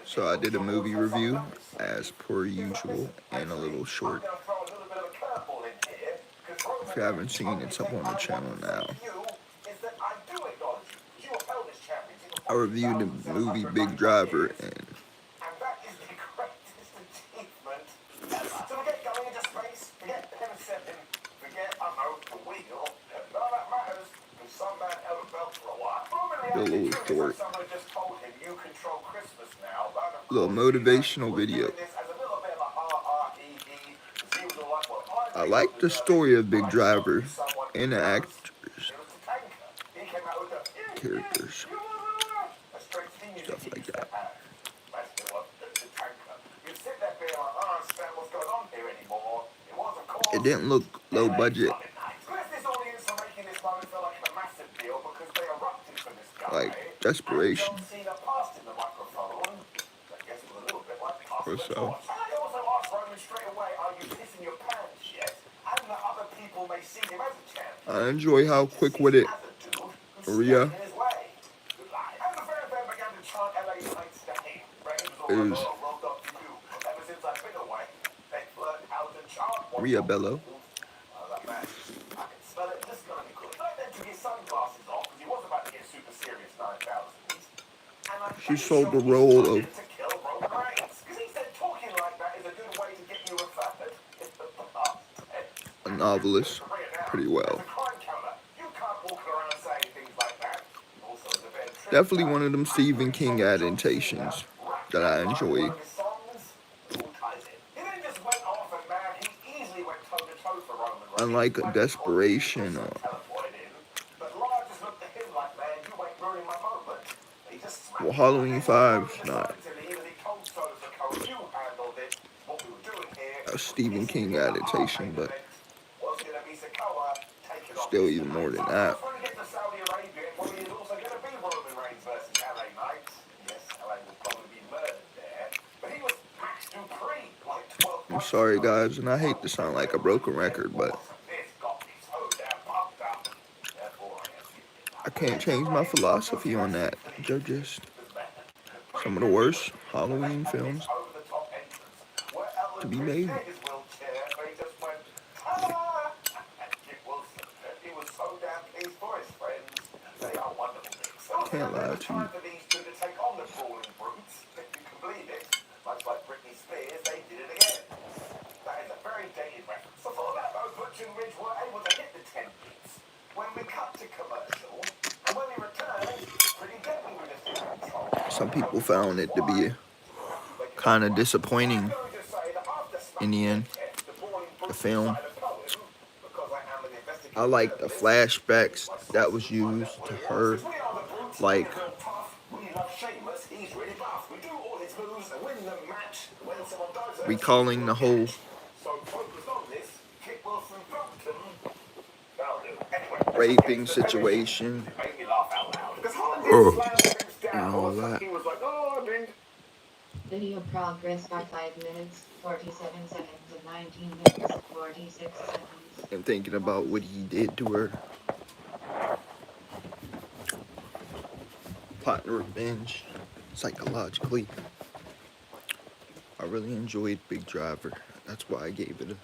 So I did a movie review as per usual and a little short. If you haven't seen it, it's up on the channel now. I reviewed the movie Big Driver, and do a little short, little motivational video. I like the story of Big Driver and the actors, characters, stuff like that. It didn't look low budget, like Desperation or so. I enjoy how quick-witted Rhea is. Rhea Bello. She sold the role of a novelist pretty well. Definitely one of them Stephen King adaptations that I enjoy. Unlike a Desperation well, Halloween 5's not a Stephen King adaptation, but still even more than that. I'm sorry guys, and I hate to sound like a broken record, but I can't change my philosophy on that. They're just some of the worst Halloween films to be made. Can't lie to you. Some people found it to be kind of disappointing in the end, the film. I like the flashbacks that was used to her, like recalling the whole raping situation and all that. Video progress by 5 minutes, 47 seconds, and 19 minutes, 46 seconds. And thinking about what he did to her. Plotting revenge psychologically. I really enjoyed Big Driver. That's why I gave it a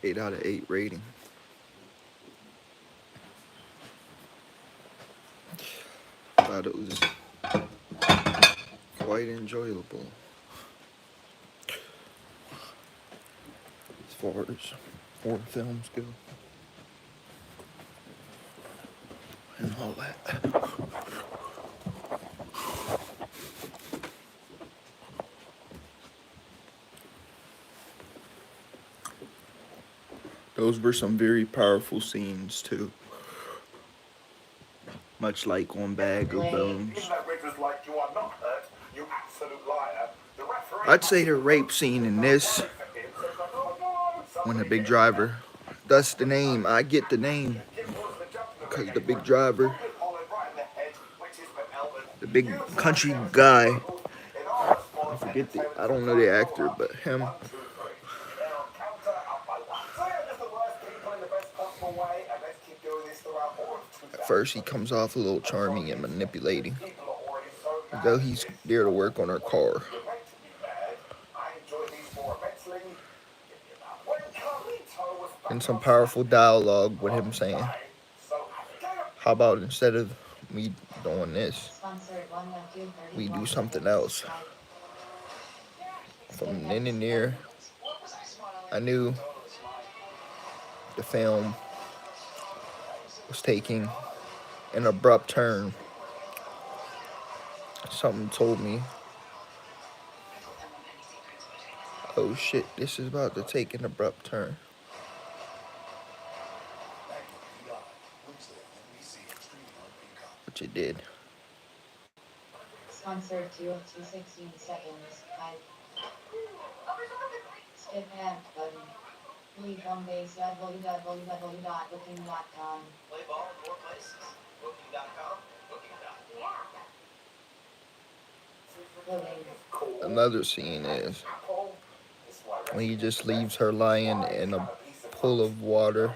8 out of 8 rating. Thought it was quite enjoyable as far as horror films go and all that. Those were some very powerful scenes too. Much like on Bag of Bones. I'd say the rape scene in this, when the Big Driver, that's the name, I get the name, because the Big Driver, the big country guy, I don't know the actor, but him, at first he comes off a little charming and manipulating, though he's there to work on her car. And some powerful dialogue with him saying, how about instead of me doing this, Sponsored 1 of 2 we do 31 something seconds. else? Like, From skip then and next there, 10 minutes. I knew the film was taking an abrupt turn. Something told me, oh shit, this is about to take an abrupt turn. Which it did. Sponsored 2 of 2 16 seconds. Like, skip ad button. Lead home base www.booking.com. Play ball in more places. Booking.com. Loading. Another scene is when he just leaves her lying in a pool of water.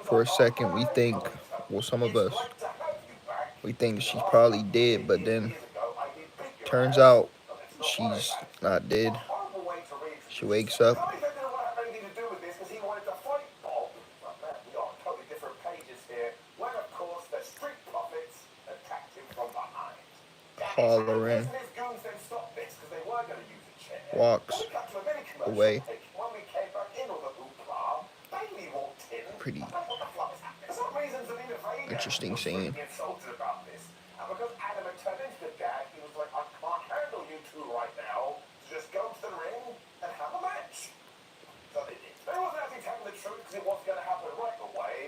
For a second, we think, well, some of us, we think she's probably dead, but then turns out she's not dead. She wakes up. Hollering, walks away. Pretty interesting scene.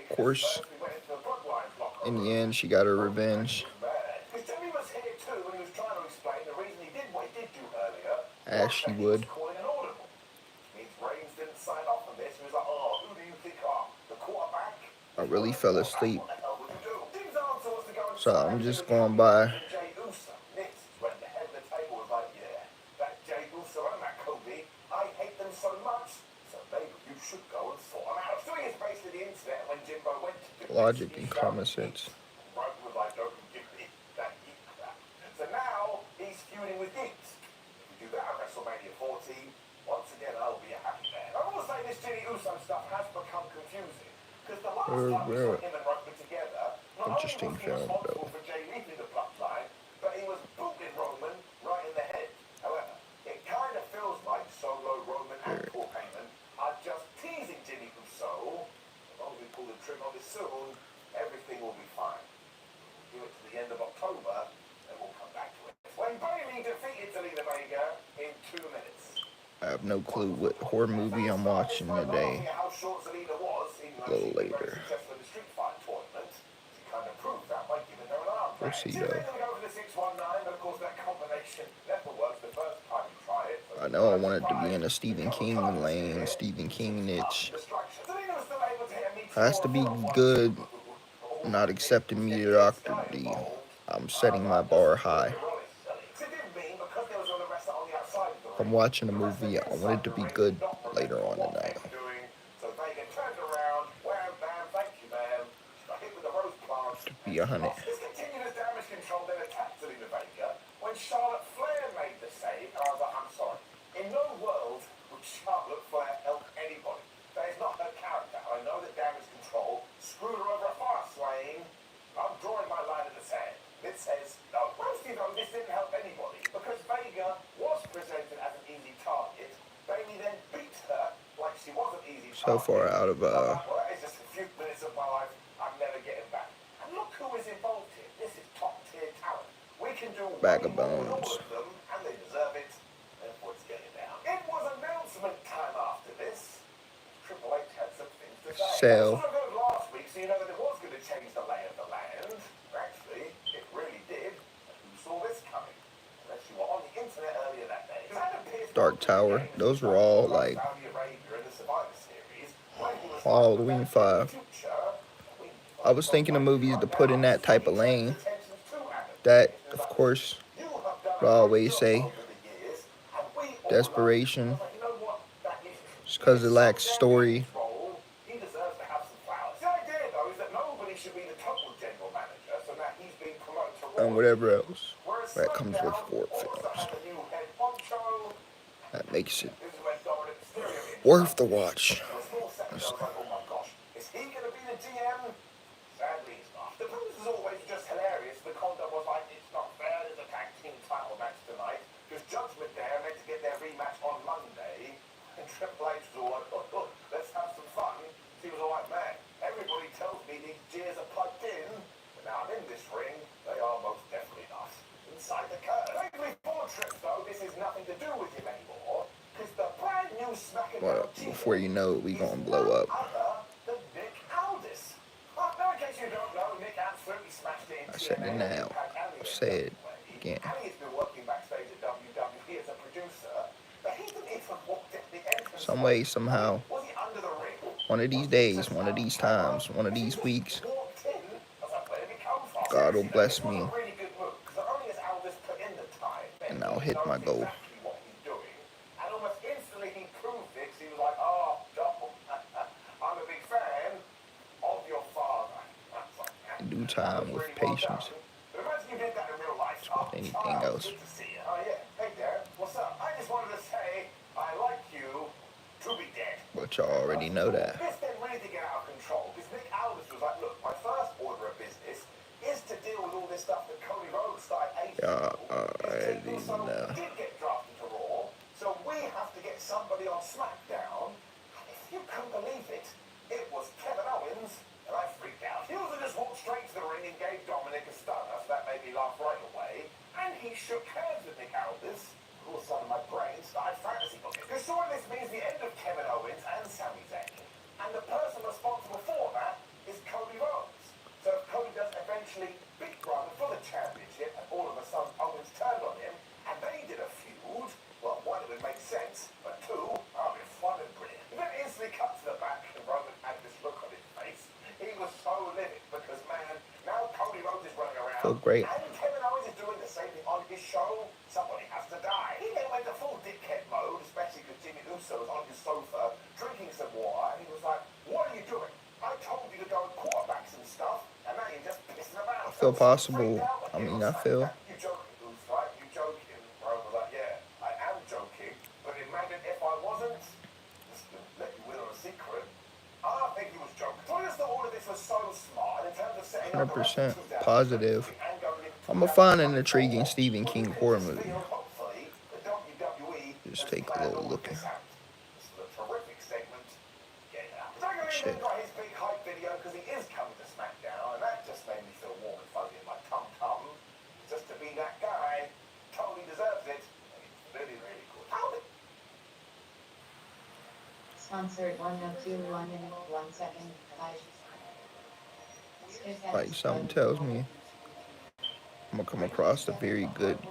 Of course, in the end, she got her revenge. As she would. I really fell asleep, so I'm just going by logic and common sense. So now he's feuding with Giggs. If you do that at WrestleMania 40, once again I'll be a happy man. I will say this Jimmy Uso stuff has become confusing. Because the last time we saw him and Roman together, not Interesting only was he film, responsible though. for Jay leaving the bloodline, but he was booting Roman right in the head. However, it kind of feels like Solo, Roman, and Paul Heyman are just teasing Jimmy Uso. As long as we pull the trigger on this soon, everything will be fine. Give it to the end of October, and we'll come back to it. When Bayley defeated Zelina Vega in 2 minutes. I have no clue what horror movie I'm watching today. A little later. We'll see though. I know I wanted to be in a Stephen King lane, Stephen King niche. Has to be good, not accepting mediocrity. I'm setting my bar high. If I'm watching a movie, I want it to be good later on tonight. To be 100. When Charlotte Flair made the save, I was like, I'm sorry. In no world would Charlotte Flair help anybody. That is not her character. I know that damage control screwed her over a fast lane. I'm drawing my line in the sand. It says, no, most of you know this didn't help anybody because Vega was presented as an easy target. Bayley then beat her like she was an easy target. So far out of Well, it's just a few minutes of my life I'm never getting back. And look who is involved here. This is top tier talent. We can do Bag of way more than all bones. of them, and they deserve it. Therefore, it's getting down. It was announcement time after this. Triple H had some things to say. Sale. It was good last week, so you know that it was going to change the lay of the land. Actually, it really did. And who saw this coming? Unless you were on the internet earlier that day. Dark Tower. Those were all like Saudi Arabia in the Survivor Series. Halloween 5. I was thinking of movies to put in that type of lane. That, of course, I always say desperation. Just because it lacks story should be the total general manager, so now he's being promoted to and whatever else Whereas that comes with SmackDown Gorp all of a sudden films. has a new head honcho. That makes it This is when Dominic Mysterio worth the watch. For a small second, I was like, oh my gosh, is he going to be the GM? Sadly, he's not. The premise is always just hilarious. The conduct was like, it's not fair, there's a tag team title match tonight. Because Judgment Day are meant to get their rematch on Monday. And Triple H was all like, oh, let's have some fun. So he was all like, man, everybody tells me these gears are plugged in. But now I'm in this ring, they are most definitely not. Inside the curtain. Every 4 trips, though, this has nothing to do with him anymore. Because the brand new SmackDown Well, before you know it, we gonna blow up. Nick Aldis. Now, in case you don't know, Nick absolutely smashed it in I said it now. Say it again. He's been working backstage at WWE as a producer, but he didn't even walk in the entrance. Some way, somehow, Was he under the ring? one of these days, one of these times, one of these weeks, God will bless me, and I'll hit my goal. And almost instantly he proved it. He was like, oh, Dom, I'm a big fan of your father. In due time, with patience, But imagine you did that in real life. with anything else. Good to see you. Oh, yeah. Hey, Darren. What's up? I just wanted to say I like you to be dead. But y'all already know that. This then really did get out of control because Nick Aldis was like, look, my first order of business is to deal with all this stuff that Cody Rhodes started aging. Y'all already know. He did get drafted to Raw, so we have to get somebody on SmackDown. And if you couldn't believe it, it was Kevin Owens, and I freaked out. He also just walked straight to the ring and gave Dominic a stunner, so that made me laugh right away. And he shook hands with Nick Aldis. All of a sudden, my brain started fantasy booking. Because surely this means the end of Kevin Owens and Sami Zayn. And the person responsible for that is Cody Rhodes. So if Cody does eventually big run for the championship, and all of a sudden Owens turned on him, and they did a feud, well, one, it would make sense, but 2, I'll be fun and brilliant. He then instantly cut to the back, and Roman had this look on his face. He was so livid, because, man, now Cody Rhodes is running around, Feel great. and Kevin Owens is doing the same thing on his show. Somebody has to die. He then went to full dickhead mode, especially because Jimmy Uso was on his sofa, drinking some water, and he was like, what are you doing? I told you to go and quarterback some stuff, and now you're just pissing about. I feel possible. I mean, I feel. You joking, Goose, right? You joking. Rome was like, yeah, I am joking, but imagine if I wasn't, just to let you win on a secret, I think he was joking. So I just thought all of this was so smart, and in terms of setting up the 100% references down, positive. and going into I'm gonna find an intriguing Stephen King horror movie. hopefully, the WWE Just has take a planned little all look this at. out. This is a terrific segment. Get it out. Dragon Lee Shit. then got his big hype video because he is coming to SmackDown, and that just made me feel warm and fuzzy in my tum-tum. Just to be that guy, totally deserves it. And it's really, really good. How did Sponsored 1021 minute 1 second 5. Skip Like ads, something button. tells me I'm gonna come across a very good Who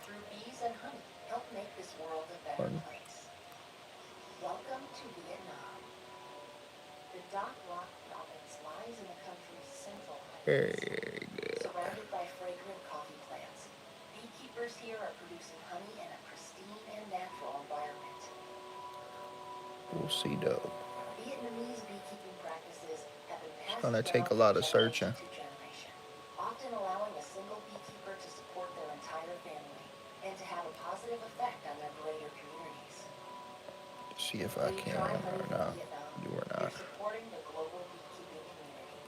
through bees and honey help make this world a better one. place. Welcome to Vietnam. The Doc Rock province lies in the country's central Very highlands. good. Surrounded by fragrant coffee plants, beekeepers here are producing honey in a pristine and natural environment. We'll see though. Vietnamese beekeeping practices have been passed gonna down take a from lot of generation searching. to generation, often allowing a single beekeeper to support their entire family and to have a positive effect on their greater communities. See if I When you can try or honey from not. Vietnam, Do or you're not. supporting the global beekeeping community.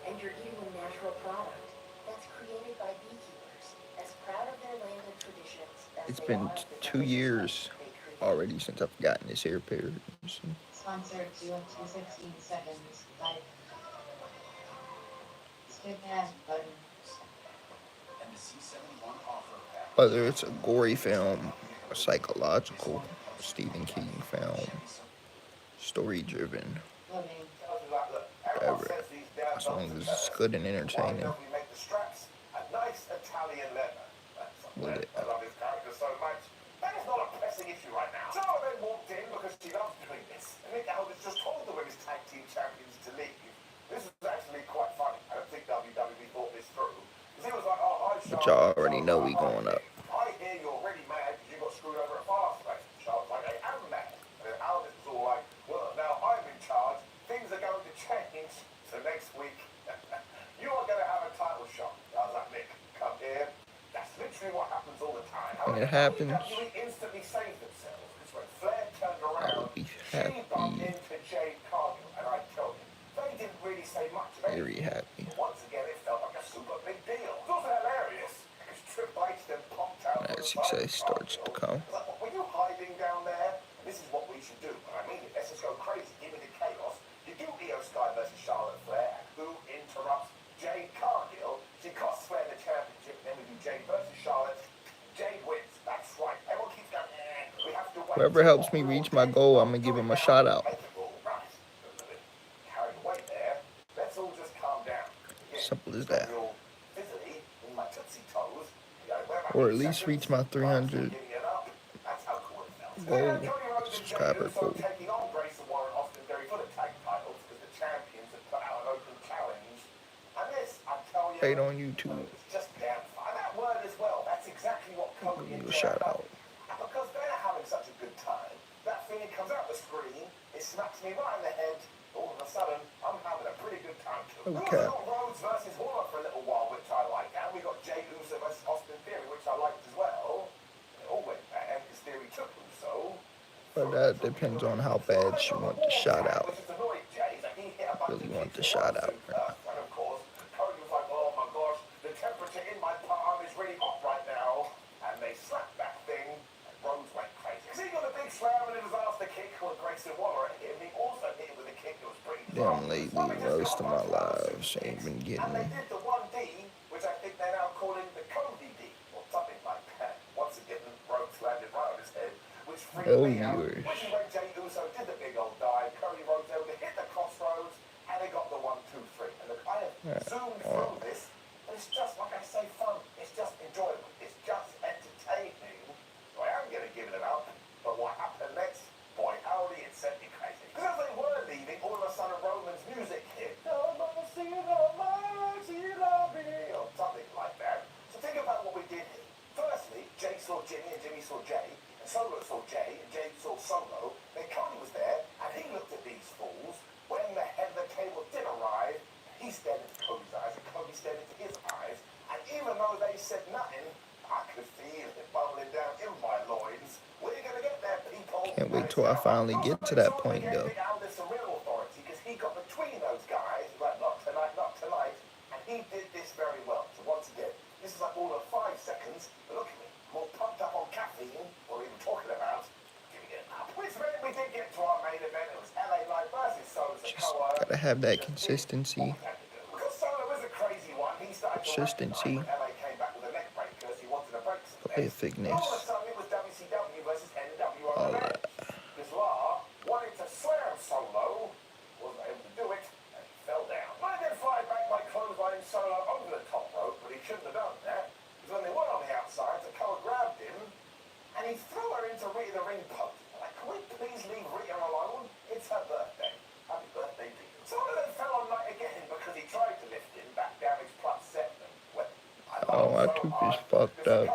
And you're eating a natural product that's created by beekeepers as proud of their land and traditions as It's they been are of the 2 delicious years honey they create. already since I've gotten this hair period. Sponsored 2 up to 16 seconds 5. Skip ad button. And the C71 offer pack. Whether it's a gory film, a psychological Stephen King film, story driven, Loading. whatever. As long as it's good and entertaining. We make the straps a nice Italian leather. With it. I love his character so much. That is not a pressing issue right now. Charlotte then walked in because she loves doing this. And Nick Aldis just told the women's tag team champions to leave. This was actually quite funny. I don't think WWE thought this through. Because he was like, oh, hi, Charlotte. But y'all already know we going up. I hear you're already mad because you got screwed over at Fastlane. Charlotte's like, I am mad. And then Aldis was all like, well, now I'm in charge. Things are going to change. So So next week, you are going to have a title shot. I was like, Nick, come here. That's literally what happens all the time. When it happens, WWE instantly saved themselves because when Flair turned I around, will be she bumped happy, into Jade Cargill, and I tell you, they didn't really say much of very anything. happy. Once again, it felt like a super big deal. It was also hilarious because Triple H then popped out As with a success starts to come. I was like, were you hiding down there? This is what we should do. And I mean it. Let's just go crazy. Give me the chaos. You do Io Sky versus Charlotte Flair. Who interrupts Jade Cargill? She costs Flair the championship. Then we do Jade versus Charlotte. Jade wins. That's right. Everyone keeps going, we have to wait. Whoever helps me reach my goal, I'm gonna give him a shout out. Carried away there. Let's all just calm down. Simple as that. Physically, in my tootsie toes, Or at least reach my 300 that's how cool it felt. goal, Cody Rhodes and Jey subscriber Uso goal. taking on Grayson Waller and Austin Theory for the tag titles because the champions have put out an open challenge. And this, I tell you, Right on YouTube. it's just damn fun. That word as well, that's exactly what Cody Give and you a Jey shout are out. doing. And because they're having such a good time, that thing that comes out the screen, it smacks me right in the head. All of a sudden, I'm having a pretty good time too. We Okay. also got Rhodes versus Waller for a little while, which I like. And we got Jey Uso versus Austin Theory, which I liked as well. It all went bad because Theory took Uso. But that depends on how bad she want the shout out. Really want the shout out or not. And of course, Cody was like, oh my gosh, the temperature in my palm is really hot right now. And they slapped that thing, and Rhodes went crazy. Because he got a big slam and a disaster kick with Grayson Waller at him. He also hit him with a kick that was pretty Damn, strong. lately, most of my lives ain't been And they getting did the 1D, which I think they're now calling the Cody D, or something like that. Once again, Rhodes landed right on his head, which freaked me out. viewers. Which is when Jey Uso did the big old dive, Cody Rhodes able to hit the crossroads, and they got the 1, 2, 3. And look, I have zoomed through this, but it's just, like I say, fun. It's just enjoyable. It's just entertaining. So I am going to give it an up, but what happened next? Boy, howdy, it sent me crazy. Because as they were leaving, all of a sudden Roman's music hit. No mercy, love me, or something like that. So think about what we did here. Firstly, Jay saw Jimmy and Jimmy saw Jay, and Solo saw Jay and Jay saw Solo. Then Cody was there, and he looked at these fools. When the head of the table did arrive, he stared into Cody's eyes, and Cody stared into his eyes. And even though they said nothing, I could feel it bubbling down in my loins. We're gonna get there, people. Can't wait till I finally get to that point, though. Because he got between those guys, like not tonight, not tonight, and he did this very well. So once again, this is like all of 5 seconds. But look at me, I'm all pumped up on caffeine. What are we even talking about? Giving it up. Which meant we did get to our main event. It was LA Knight versus Solo Just Sikoa. gotta have that consistency. Because Solo is a crazy one. He started to Consistency. when LA came back with a neck breaker, so he wanted to break some necks. Perfectness. All of a sudden, it was WCW versus NWO. All that. Because La wanted to slam Solo, wasn't able to do it, and he fell down. Might then fly back by clothesline Solo over the top rope, but he shouldn't have done that. Because when they were on the outside, Sikoa grabbed him, and he threw her into Rita the ring post. Like, can we please leave Rita alone? It's her birthday. Happy birthday, Rita. Solo then fell on Knight again because he tried to lift him back damage plus 7. Well, Oh, my tooth is fucked up.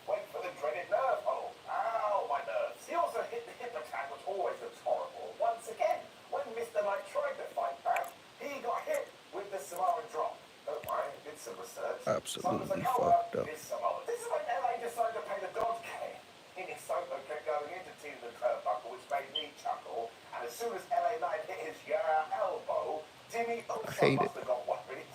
Wait for the dreaded nerve hole. Ow, my nerves. He also hit the hip attack, which always looks horrible. Once again, when Mr. Knight tried to fight back, he got hit with the Samoan drop. Don't worry, did some research. Absolutely Solo fucked up. is Samoan. This is when LA decided to pay the Dodge K. Solo kept going into Team the Turnbuckle, which made me chuckle. And as soon as LA Knight hit his elbow, Jimmy also hate must have got worried.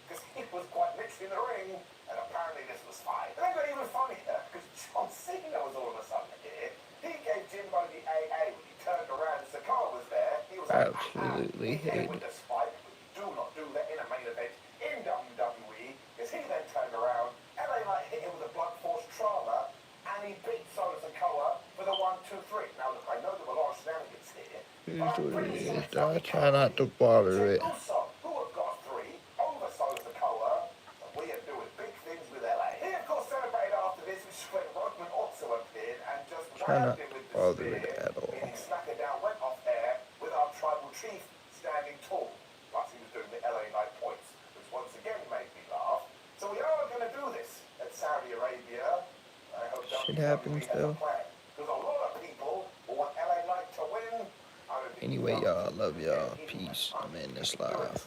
Because he was quite literally in the ring, and apparently this was fine. And then got even funnier, because John Cena was all of a sudden here. He gave Jimbo the AA when he turned around and Sikoa was there. He was like, Absolutely he hit hate him with it. the spike, but you do not do that in a main event in WWE, because he then turned around, LA Knight hit him with a blunt force trauma, and he beat Solo Sikoa for the 1, 2, 3. Now look, I know there were a lot of shenanigans here. Here's what it is. I try not to bother it. Uso, who have got 3 over Solo Sikoa, and we are doing big things with LA. He of course celebrated after this, which is when Roman also appeared and just Try not whacked him with to the bother spear, it at all. meaning SmackDown went off air with our tribal chief standing tall. Plus he was doing the LA Knight points, which once again made me laugh. So we are going to do this at Saudi Arabia. I hope Shit WWE happens, has a though. plan. Because a lot of people will want LA Knight to win. I don't think Anyway, so. y'all, I love y'all. Peace. I'm in this live.